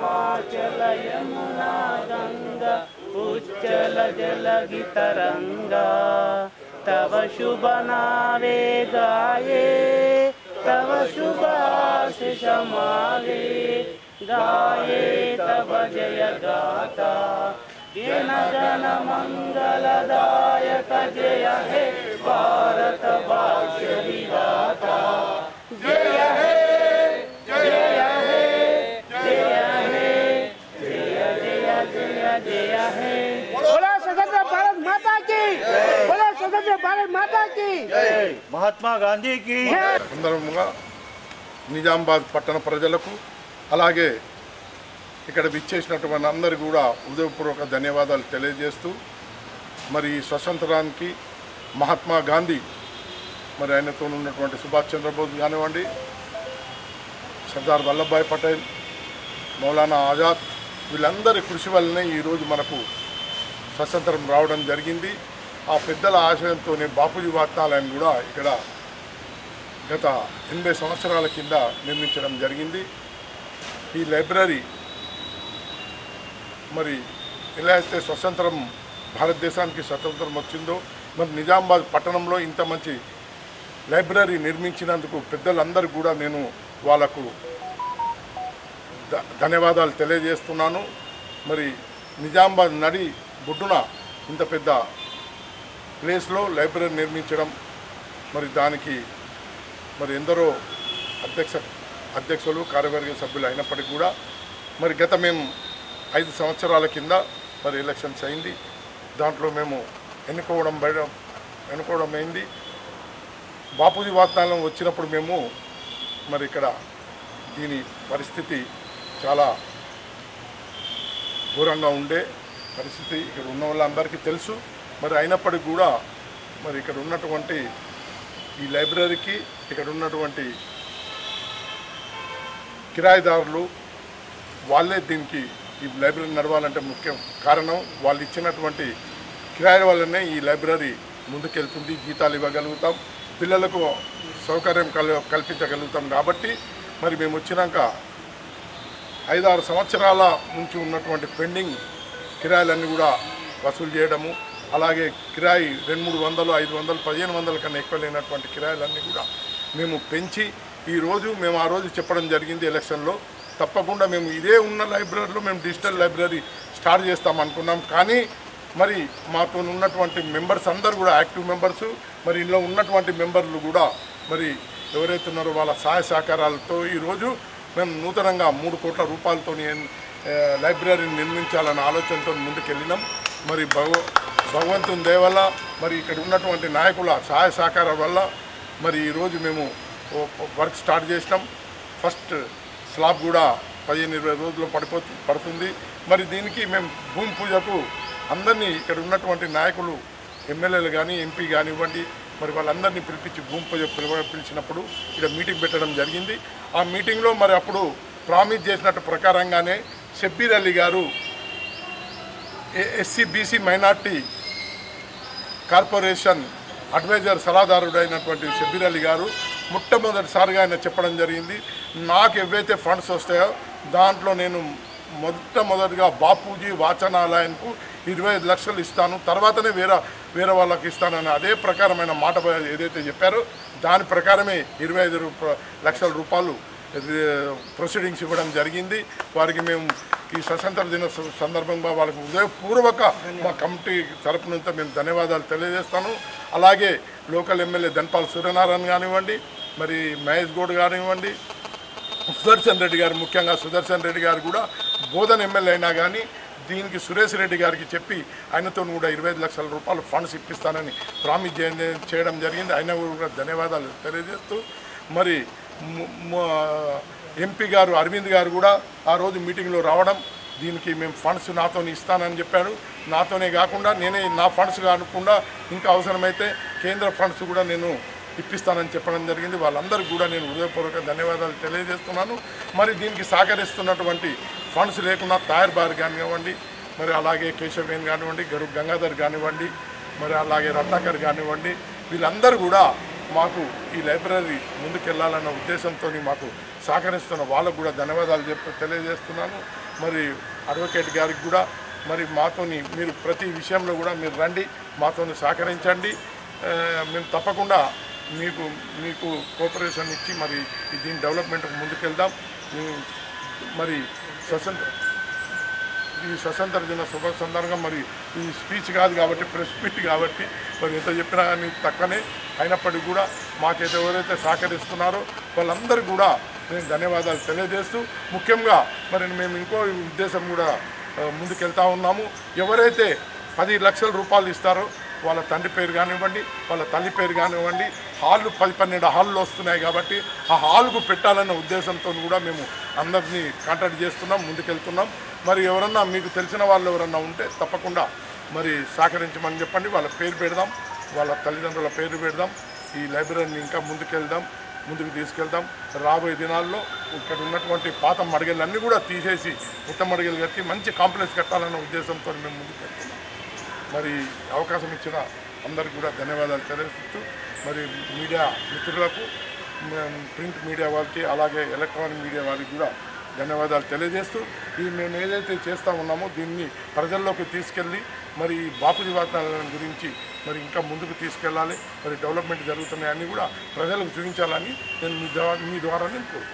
हिमाचल यमुना गंगा उच्चल जलधि तरंगा तव शुभ नावे गाये तव शुभ आशीष मागे गाये तव जय गाथा जन गण मंगलदायक जय हे भारत वर्ष विधाता जय हे जय हे जय हे जय जय जय जय हे बोलो स्वतंत्र भारत माता की बोलो स्वतंत्र भारत माता की जय महात्मा गांधी की సందర్భంగా నిజామాబాద్ పట్టణ ప్రజలకు అలాగే ఇక్కడ విచ్చేసినటువంటి అందరూ కూడా హృదయపూర్వక ధన్యవాదాలు తెలియజేస్తూ మరి స్వతంత్రానికి మహాత్మా గాంధీ మరి ఆయనతో ఉన్నటువంటి సుభాష్ చంద్రబోస్ కానివ్వండి సర్దార్ వల్లభాయ్ పటేల్ మౌలానా ఆజాద్ వీళ్ళందరి కృషి వల్లనే ఈరోజు మనకు స్వతంత్రం రావడం జరిగింది. ఆ పెద్దల ఆశయంతోనే బాపూజీ వాత్నాలయం కూడా ఇక్కడ గత 80 సంవత్సరాల కింద నిర్మించడం జరిగింది. ఈ లైబ్రరీ మరి ఎలా అయితే స్వతంత్రం భారతదేశానికి స్వతంత్రం వచ్చిందో మరి నిజామాబాద్ పట్టణంలో ఇంత మంచి లైబ్రరీ నిర్మించినందుకు పెద్దలందరూ కూడా నేను వాళ్ళకు ధన్యవాదాలు తెలియజేస్తున్నాను. మరి నిజామాబాద్ నడి బొడ్డున ఇంత పెద్ద ప్లేస్లో లైబ్రరీ నిర్మించడం మరి దానికి మరి ఎందరో అధ్యక్షులు కార్యవర్గ సభ్యులు అయినప్పటికీ కూడా మరి గత మేము 5 సంవత్సరాల కింద మరి ఎలక్షన్స్ అయింది. దాంట్లో మేము ఎన్నుకోవడం అయింది. బాపూజీ వాగ్దానం వచ్చినప్పుడు మేము మరి ఇక్కడ దీని పరిస్థితి చాలా ఘోరంగా ఉండే పరిస్థితి ఇక్కడ ఉన్న వాళ్ళందరికీ తెలుసు. మరి అయినప్పటికీ కూడా మరి ఇక్కడ ఉన్నటువంటి ఈ లైబ్రరీకి ఇక్కడ ఉన్నటువంటి కిరాయిదారులు వాళ్ళే దీనికి ఈ లైబ్రరీ నడవాలంటే ముఖ్యం కారణం వాళ్ళు ఇచ్చినటువంటి కిరాయి వల్లనే ఈ లైబ్రరీ ముందుకెళ్తుంది. జీతాలు ఇవ్వగలుగుతాం, పిల్లలకు సౌకర్యం కల్పించగలుగుతాం. కాబట్టి మరి మేము వచ్చినాక 5-6 సంవత్సరాల నుంచి ఉన్నటువంటి పెండింగ్ కిరాయిలన్నీ కూడా వసూలు చేయడము, అలాగే కిరాయి 200-300, 500, 1500 కన్నా ఎక్కువ లేనటువంటి కిరాయిలన్నీ కూడా మేము పెంచి ఈరోజు మేము ఆ రోజు చెప్పడం జరిగింది ఎలక్షన్లో తప్పకుండా మేము ఇదే ఉన్న లైబ్రరీలో మేము డిజిటల్ లైబ్రరీ స్టార్ట్ చేస్తాం అనుకున్నాం. కానీ మరి మాతో ఉన్నటువంటి మెంబర్స్ అందరూ కూడా యాక్టివ్ మెంబర్సు మరి ఇందులో ఉన్నటువంటి మెంబర్లు కూడా మరి ఎవరైతే ఉన్నారో వాళ్ళ సహాయ సహకారాలతో ఈరోజు మేము నూతనంగా 3 కోట్ల రూపాయలతో లైబ్రరీని నిర్మించాలన్న ఆలోచనతో ముందుకెళ్ళినాం. మరి భగవంతుని దయ వల్ల మరి ఇక్కడ ఉన్నటువంటి నాయకుల సహాయ సహకారం వల్ల మరి ఈరోజు మేము వర్క్ స్టార్ట్ చేసినాం. ఫస్ట్ స్లాబ్ కూడా 15-20 రోజుల్లో పడుతుంది. మరి దీనికి మేము భూమి పూజకు అందరినీ ఇక్కడ ఉన్నటువంటి నాయకులు ఎమ్మెల్యేలు కానీ ఎంపీ కానివ్వండి మరి వాళ్ళందరినీ పిలిపించి భూమి పూజ పిలిచినప్పుడు ఇక్కడ మీటింగ్ పెట్టడం జరిగింది. ఆ మీటింగ్లో మరి అప్పుడు ప్రామిస్ చేసినట్టు ప్రకారంగానే షబ్బీర్ అలీ గారు SC BC minority corporation advisor సలహాదారుడు అయినటువంటి షబ్బీర్ అలీ గారు మొట్టమొదటిసారిగా ఆయన చెప్పడం జరిగింది, నాకు ఏవైతే ఫండ్స్ వస్తాయో దాంట్లో నేను మొట్టమొదటిగా బాపూజీ వాచనాలయానికి 25 లక్షలు ఇస్తాను, తర్వాతనే వేరే వాళ్ళకి ఇస్తానని అదే ప్రకారమైన మాట ఏదైతే చెప్పారో దాని ప్రకారమే 25 లక్షల రూపాయలు ప్రొసీడింగ్స్ ఇవ్వడం జరిగింది. వారికి మేము ఈ స్వతంత్ర దిన సందర్భంగా వాళ్ళకి హృదయపూర్వక మా కమిటీ తరపు నుంచి మేము ధన్యవాదాలు తెలియజేస్తాను. అలాగే లోకల్ ఎమ్మెల్యే ధన్పాల్ సూర్యనారాయణ కానివ్వండి, మరి మహేష్ గౌడ్ కానివ్వండి, సుదర్శన్ రెడ్డి గారు, ముఖ్యంగా సుదర్శన్ రెడ్డి గారు కూడా బోధన ఎమ్మెల్యే అయినా కానీ దీనికి సురేష్ రెడ్డి గారికి చెప్పి ఆయనతో కూడా 25 లక్షల రూపాయలు ఫండ్స్ ఇప్పిస్తానని ప్రామిస్ చేయడం జరిగింది. ఆయన కూడా ధన్యవాదాలు తెలియజేస్తూ మరి ఎంపీ గారు అరవింద్ గారు కూడా ఆ రోజు మీటింగ్లో రావడం, దీనికి మేము ఫండ్స్ నాతో ఇస్తానని చెప్పాడు. నాతోనే కాకుండా నేనే నా ఫండ్స్ కాకుండా ఇంకా అవసరమైతే కేంద్ర ఫండ్స్ కూడా నేను ఇప్పిస్తానని చెప్పడం జరిగింది. వాళ్ళందరికీ కూడా నేను హృదయపూర్వక ధన్యవాదాలు తెలియజేస్తున్నాను. మరి దీనికి సహకరిస్తున్నటువంటి ఫండ్స్ లేకుండా తాయర్ బార్ కానివ్వండి, మరి అలాగే కేశవేన్ కానివ్వండి, గంగాధర్ కానివ్వండి, మరి అలాగే రత్నాకర్ కానివ్వండి, వీళ్ళందరూ కూడా మాకు ఈ లైబ్రరీ ముందుకెళ్లాలన్న ఉద్దేశంతో మాకు సహకరిస్తున్న వాళ్ళకు కూడా ధన్యవాదాలు తెలియజేస్తున్నాను. మరి అడ్వకేట్ గారికి కూడా మరి మాతోని మీరు ప్రతి విషయంలో కూడా మీరు రండి, మాతోని సహకరించండి. మేము తప్పకుండా మీకు కోఆపరేషన్ ఇచ్చి మరి దీని డెవలప్మెంట్కి ముందుకెళ్దాం. మరి ఈ స్వతంత్ర దిన శుభ సందర్భంగా మరి ఈ స్పీచ్ కాదు కాబట్టి ప్రెస్ మీట్ కాబట్టి మరి ఎంత చెప్పినా కానీ తక్కువనే. అయినప్పటికీ కూడా మాకైతే ఎవరైతే సహకరిస్తున్నారో వాళ్ళందరికీ కూడా నేను ధన్యవాదాలు తెలియజేస్తూ, ముఖ్యంగా మరి మేము ఇంకో ఉద్దేశం కూడా ముందుకెళ్తా ఉన్నాము. ఎవరైతే 10 లక్షల రూపాయలు ఇస్తారో వాళ్ళ తండ్రి పేరు కానివ్వండి, వాళ్ళ తల్లి పేరు కానివ్వండి, హాళ్ళు 10-12 హాళ్ళు వస్తున్నాయి కాబట్టి ఆ హాల్కు పెట్టాలన్న ఉద్దేశంతో కూడా మేము అందరినీ కాంటాక్ట్ చేస్తున్నాం, ముందుకెళ్తున్నాం. మరి ఎవరన్నా మీకు తెలిసిన వాళ్ళు ఎవరన్నా ఉంటే తప్పకుండా మరి సహకరించమని చెప్పండి. వాళ్ళ పేరు పెడదాం, వాళ్ళ తల్లిదండ్రుల పేరు పెడదాం. ఈ లైబ్రరీని ఇంకా ముందుకు తీసుకెళ్దాం. రాబోయే దినాల్లో ఇక్కడ ఉన్నటువంటి పాత మడిగలన్నీ కూడా తీసేసి కొత్త మడిగలు కట్టి మంచి కాంప్లెక్స్ కట్టాలన్న ఉద్దేశంతో మేము ముందుకు వెళ్తున్నాం. మరి అవకాశం ఇచ్చిన అందరికీ కూడా ధన్యవాదాలు తెలియజేస్తూ, మరి మీడియా మిత్రులకు, ప్రింట్ మీడియా వాళ్ళకి, అలాగే ఎలక్ట్రానిక్ మీడియా వాళ్ళకి కూడా ధన్యవాదాలు తెలియజేస్తూ, మేము ఏదైతే చేస్తూ ఉన్నామో దీన్ని ప్రజల్లోకి తీసుకెళ్ళి మరి బాపూజీ వాగ్దానాల గురించి మరి ఇంకా ముందుకు తీసుకెళ్ళాలి. మరి డెవలప్మెంట్ జరుగుతున్నాయని కూడా ప్రజలకు చూపించాలని నేను మీ ద్వారా నేను కోరుకుంటున్నాను.